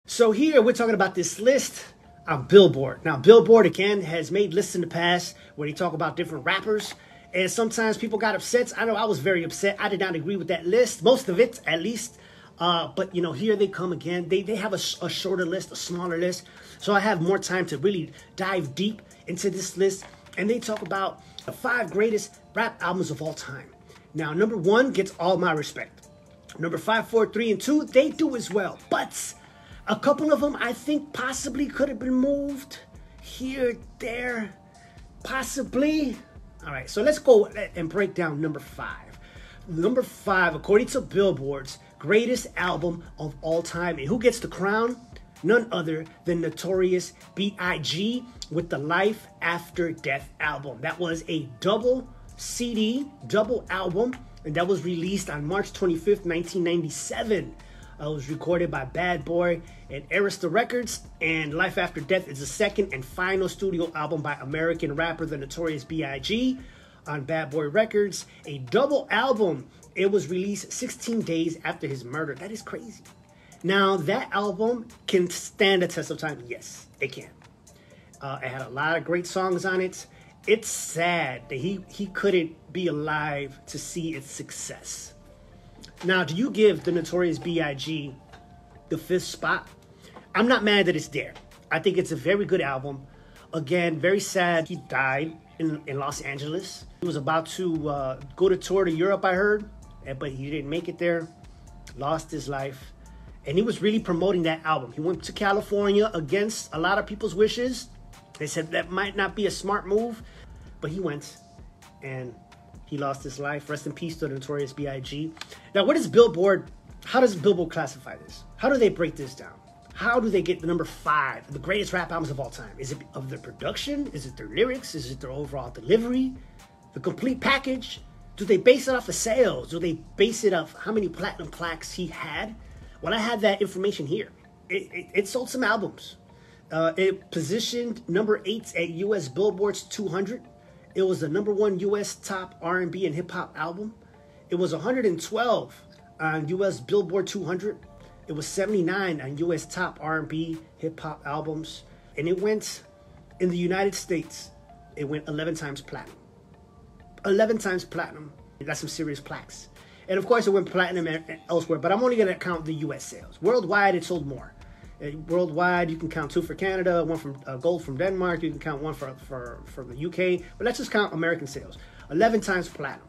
So here we're talking about this list on Billboard. Now, Billboard, again, has made lists in the past where they talk about different rappers. And sometimes people got upset. I know I was very upset. I did not agree with that list. Most of it, at least. But, you know, here they come again. They have a shorter list, a smaller list. So I have more time to really dive deep into this list. And they talk about the 5 greatest rap albums of all time. Now, number 1 gets all my respect. Number 5, 4, 3, and 2, they do as well. But a couple of them I think possibly could have been moved here, there, possibly. All right, so let's go and break down number 5. Number 5, according to Billboard's greatest album of all time. And who gets the crown? None other than Notorious B.I.G. with the Life After Death album. That was a double CD, double album, and that was released on March 25th, 1997. It was recorded by Bad Boy and Arista Records, and Life After Death is the second and final studio album by American rapper The Notorious B.I.G. on Bad Boy Records. A double album. It was released 16 days after his murder. That is crazy. Now, that album can stand the test of time. Yes, it can. It had a lot of great songs on it. It's sad that he couldn't be alive to see its success. Now, do you give the Notorious B.I.G. the 5th spot? I'm not mad that it's there. I think it's a very good album. Again, very sad he died in Los Angeles. He was about to go to tour to Europe, I heard, but he didn't make it there. Lost his life. And he was really promoting that album. He went to California against a lot of people's wishes. They said that might not be a smart move, but he went and he lost his life. Rest in peace to the Notorious B.I.G. Now, what is Billboard? How does Billboard classify this? How do they break this down? How do they get the number 5, the greatest rap albums of all time? Is it of their production? Is it their lyrics? Is it their overall delivery? The complete package? Do they base it off of sales? Do they base it off how many platinum plaques he had? Well, I have that information here. It sold some albums. It positioned number 8 at U.S. Billboard's 200. It was the number 1 U.S. top R&B and hip-hop album. It was 112 on U.S. Billboard 200. It was 79 on U.S. top R&B hip-hop albums. And it went, in the United States, it went 11 times platinum. 11 times platinum. That's some serious plaques. And of course, it went platinum elsewhere, but I'm only going to count the U.S. sales. Worldwide, it sold more. Worldwide, you can count 2 for Canada, 1 from gold from Denmark. You can count 1 for the UK. But let's just count American sales. 11 times platinum.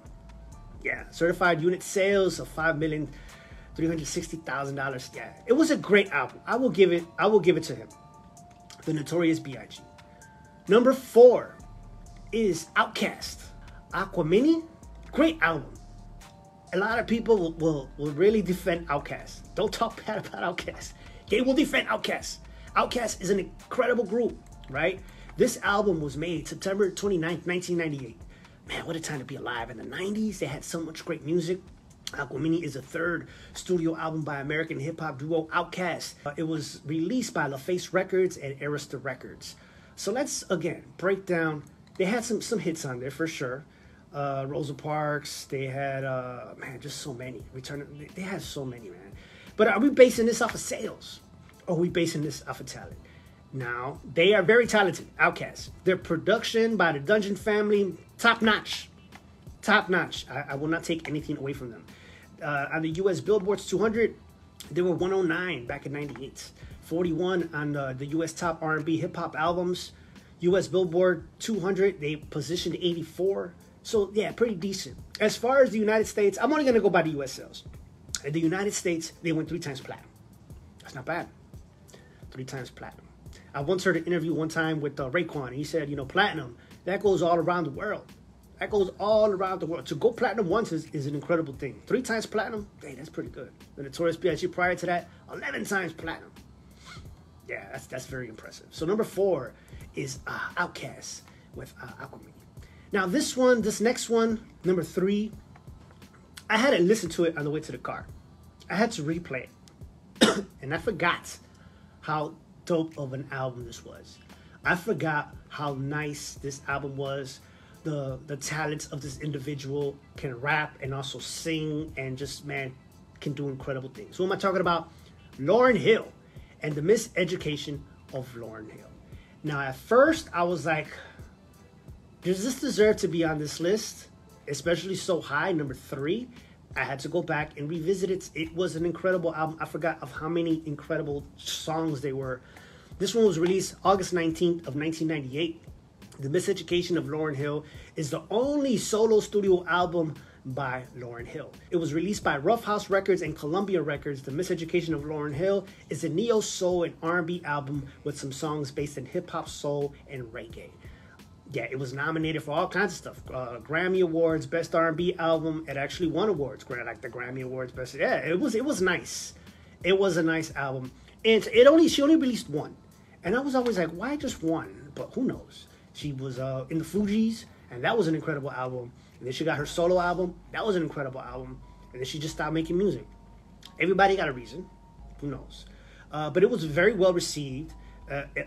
Yeah, certified unit sales of $5,360,000. Yeah, it was a great album. I will give it to him. The Notorious B.I.G. Number 4 is outkast. Aquamini, great album. A lot of people will really defend outkast. Don't talk bad about outkast. They will defend outkast. Outkast is an incredible group, right? This album was made September 29th, 1998. Man, what a time to be alive. In the 90s, they had so much great music. Aquamini is the 3rd studio album by American hip-hop duo outkast. It was released by LaFace Records and Arista Records. So let's, again, break down. They had some hits on there for sure. Rosa Parks, they had, man, just so many. They had so many, man. But are we basing this off of sales? Or are we basing this off of talent? Now, they are very talented, outkast. Their production by the Dungeon family, top notch. Top notch. I will not take anything away from them. On the U.S. Billboard's 200, they were 109 back in 98. 41 on the U.S. top R&B hip-hop albums. U.S. Billboard 200, they positioned 84. So, yeah, pretty decent. As far as the United States, I'm only going to go by the U.S. sales. In the United States, they went 3 times platinum. That's not bad. 3 times platinum. I once heard an interview one time with Raekwon. He said, you know, platinum, that goes all around the world. That goes all around the world. To go platinum once is an incredible thing. 3 times platinum, hey, that's pretty good. The Notorious B.I.G. prior to that, 11 times platinum. Yeah, that's very impressive. So number 4 is outkast with Aquamini. Now this next one, number 3, I had to listen to it on the way to the car. I had to replay it. And I forgot how dope of an album this was. I forgot how nice this album was. The talents of this individual can rap and also sing and just, man, can do incredible things. Who am I talking about? Lauryn Hill. and The Miseducation of Lauryn Hill. Now, at first, I was like, does this deserve to be on this list? Especially so high, number 3. I had to go back and revisit it. It was an incredible album. I forgot of how many incredible songs they were. This one was released August 19th of 1998. The Miseducation of Lauryn Hill is the only solo studio album by Lauryn Hill. It was released by Rough House Records and Columbia Records. The Miseducation of Lauryn Hill is a neo-soul and R&B album with some songs based in hip-hop, soul, and reggae. Yeah, it was nominated for all kinds of stuff. Grammy Awards, Best R&B Album. It actually won awards, like the Grammy Awards, Best. Yeah, it was nice. It was a nice album, and she only released one, and I was always like, why just one? But who knows? She was in the Fugees, and that was an incredible album. And then she got her solo album. That was an incredible album. And then she just stopped making music. Everybody got a reason. Who knows? But it was very well received.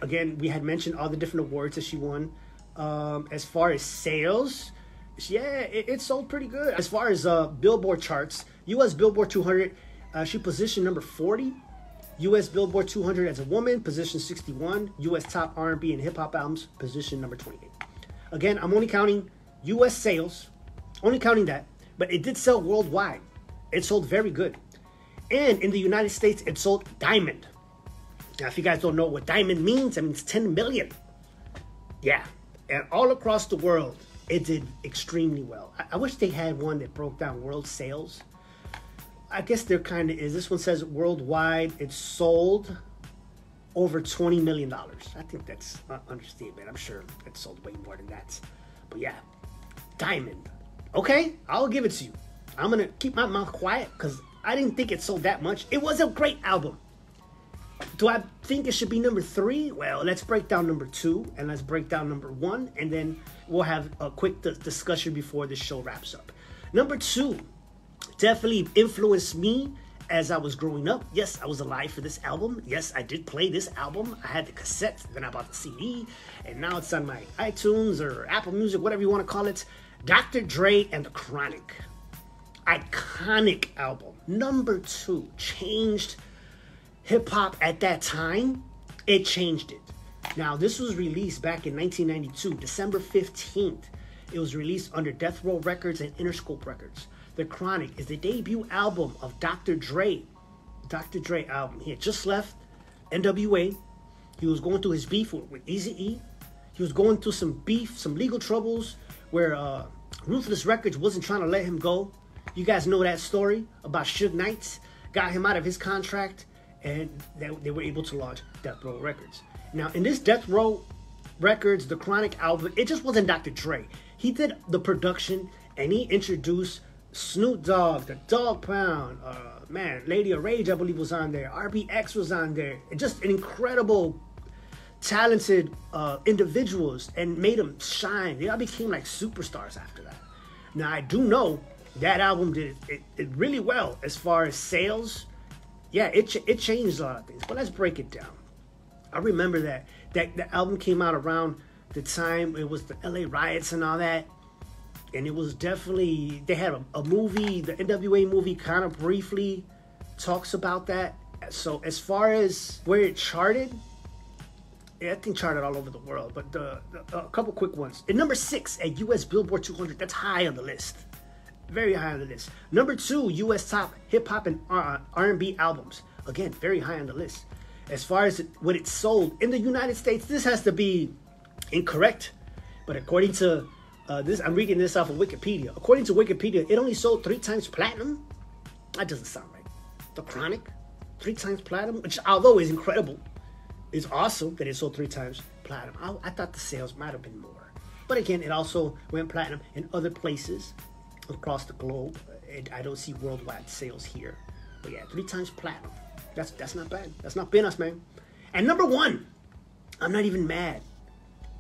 Again, we had mentioned all the different awards that she won. As far as sales, it sold pretty good. As far as Billboard charts, U.S. Billboard 200, she positioned number 40. U.S. Billboard 200 as a woman, position 61. U.S. top R&B and hip-hop albums, position number 28. Again, I'm only counting U.S. sales, only counting that, but it did sell worldwide. It sold very good. And in the United States, it sold diamond. Now, if you guys don't know what diamond means, it means 10 million. Yeah. And all across the world, it did extremely well. I wish they had one that broke down world sales. I guess there kind of is. This one says worldwide, it sold over $20 million. I think that's an understatement. I'm sure it sold way more than that. But yeah, diamond. Okay, I'll give it to you. I'm going to keep my mouth quiet because I didn't think it sold that much. It was a great album. Do I think it should be number 3? Well, let's break down number 2 and let's break down number 1, and then we'll have a quick discussion before the show wraps up. Number 2 definitely influenced me as I was growing up. Yes, I was alive for this album. Yes, I did play this album. I had the cassette, then I bought the CD, and now it's on my iTunes or Apple Music, whatever you want to call it. Dr. Dre and the Chronic. Iconic album. Number 2 changed hip-hop at that time. It changed it. Now, this was released back in 1992, December 15th. It was released under Death Row Records and Interscope Records. The Chronic is the debut album of Dr. Dre. Dr. Dre album. He had just left NWA. He was going through his beef with Eazy-E. He was going through some beef, some legal troubles where Ruthless Records wasn't trying to let him go. You guys know that story about Suge Knight. Got him out of his contract, and they were able to launch Death Row Records. Now, in this Death Row Records, the Chronic album, it just wasn't Dr. Dre. He did the production, and he introduced Snoop Dogg, the Dog Pound, Lady of Rage, I believe, was on there. RBX was on there. And just an incredible, talented individuals, and made them shine. They all became like superstars after that. Now, I do know that album did it really well as far as sales. Yeah, it changed a lot of things. But let's break it down. I remember that the album came out around the time it was the LA riots and all that. And it was definitely, they had a movie, the NWA movie kind of briefly talks about that. So as far as where it charted, I think charted all over the world. But a couple quick ones. In number 6 at US Billboard 200, that's high on the list. Very high on the list. Number 2, US top hip-hop and R&B albums. Again, very high on the list. As far as what it sold in the United States, this has to be incorrect. But according to this, I'm reading this off of Wikipedia. According to Wikipedia, it only sold 3 times platinum. That doesn't sound right. The Chronic, 3 times platinum, which although is incredible, it's awesome that it sold 3 times platinum. I thought the sales might have been more. But again, it also went platinum in other places across the globe. I don't see worldwide sales here. But yeah, 3 times platinum. That's not bad. That's not peanuts, man. And number 1, I'm not even mad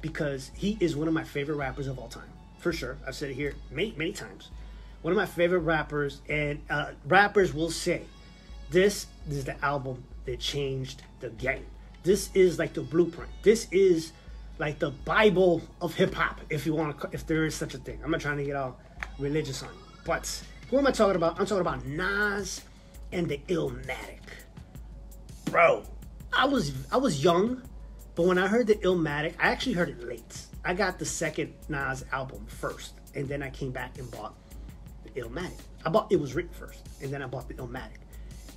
because he is one of my favorite rappers of all time. For sure. I've said it here many times. One of my favorite rappers, and rappers will say, this is the album that changed the game. This is like the blueprint. This is like the Bible of hip-hop, if you want to, if there is such a thing. I'm not trying to get all religious on you. But who am I talking about? I'm talking about Nas and the Illmatic. Bro, I was young, but when I heard the Illmatic, I actually heard it late. I got the second Nas album first, and then I came back and bought the Illmatic. It was written first, and then I bought the Illmatic.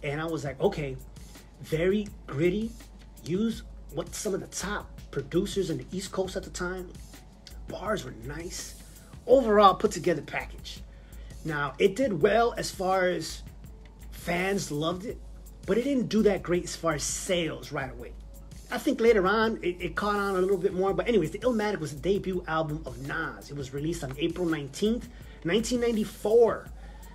And I was like, okay, very gritty. Use what some of the top producers in the East Coast at the time. Bars were nice. Overall put together package. Now, it did well as far as fans loved it, but it didn't do that great as far as sales right away. I think later on, it caught on a little bit more. But anyways, the Illmatic was the debut album of Nas. It was released on April 19th, 1994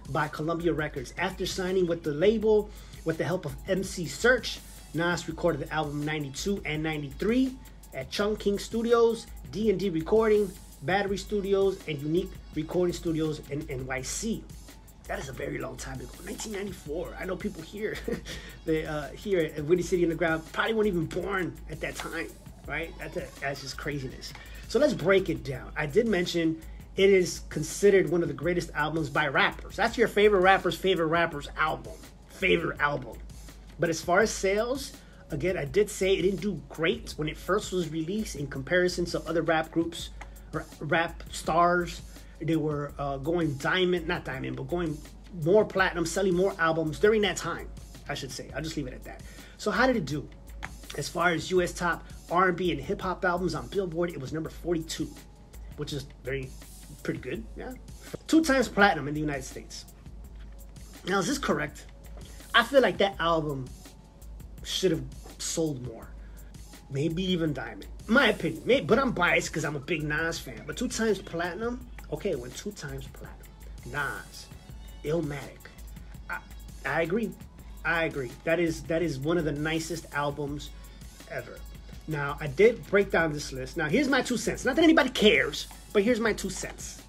by Columbia Records. After signing with the label, with the help of MC Search, Nas recorded the album 92 and 93 at Chung King Studios, D&D Recording, Battery Studios, and Unique Recording Studios in NYC. That is a very long time ago, 1994. I know people here, here at Windy City Underground probably weren't even born at that time, right? That's just craziness. So let's break it down. I did mention it is considered one of the greatest albums by rappers. That's your favorite rapper's album. Favorite album. But as far as sales, again, I did say it didn't do great when it first was released in comparison to other rap groups, rap stars. They were going going more platinum, selling more albums during that time, I should say. I'll just leave it at that. So how did it do? As far as U.S. top R&B and hip-hop albums on Billboard, it was number 42, which is pretty good, yeah? 2 times platinum in the United States. Now, is this correct? I feel like that album should have sold more. Maybe even diamond. My opinion. But I'm biased because I'm a big Nas fan. But 2 times platinum? Okay, it went 2 times platinum. Nas. Illmatic. I agree. I agree. That is one of the nicest albums ever. Now, I did break down this list. Now, here's my 2 cents. Not that anybody cares, but here's my 2 cents.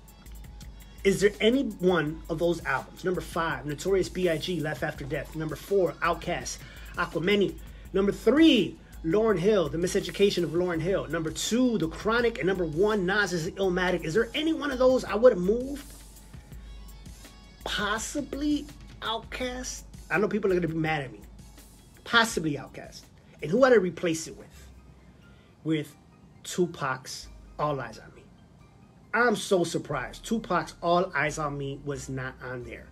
Is there any one of those albums? Number 5, Notorious B.I.G, Left After Death. Number 4, outkast, Aquemini. Number 3, Lauryn Hill, The Miseducation of Lauryn Hill. Number 2, The Chronic. And number 1, Nas's Illmatic. Is there any one of those I would have moved? Possibly outkast. I know people are going to be mad at me. Possibly outkast. And who would I replace it with? With Tupac's All Eyes on Me. I'm so surprised. Tupac's All Eyes on Me was not on there.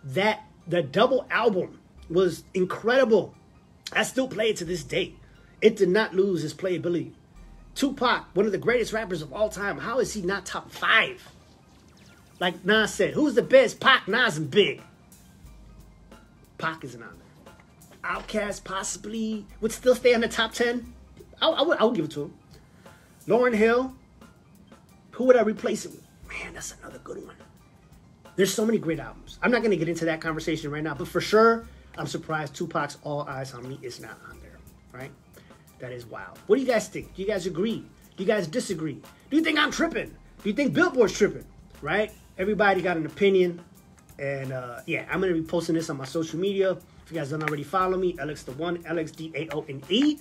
The double album was incredible. I still play it to this day. It did not lose its playability. Tupac, one of the greatest rappers of all time. How is he not top 5? Like Nas said, who's the best? Pac, Nas, and Big. Pac isn't on there. Outkast possibly would still stay on the top 10. I would give it to him. Lauryn Hill. Who would I replace it with? Man, that's another good one. There's so many great albums. I'm not going to get into that conversation right now, but for sure, I'm surprised Tupac's All Eyes on Me is not on there, right? That is wild. What do you guys think? Do you guys agree? Do you guys disagree? Do you think I'm tripping? Do you think Billboard's tripping, right? Everybody got an opinion. And yeah, I'm going to be posting this on my social media. If you guys don't already follow me, Alex the One, LXDAONE.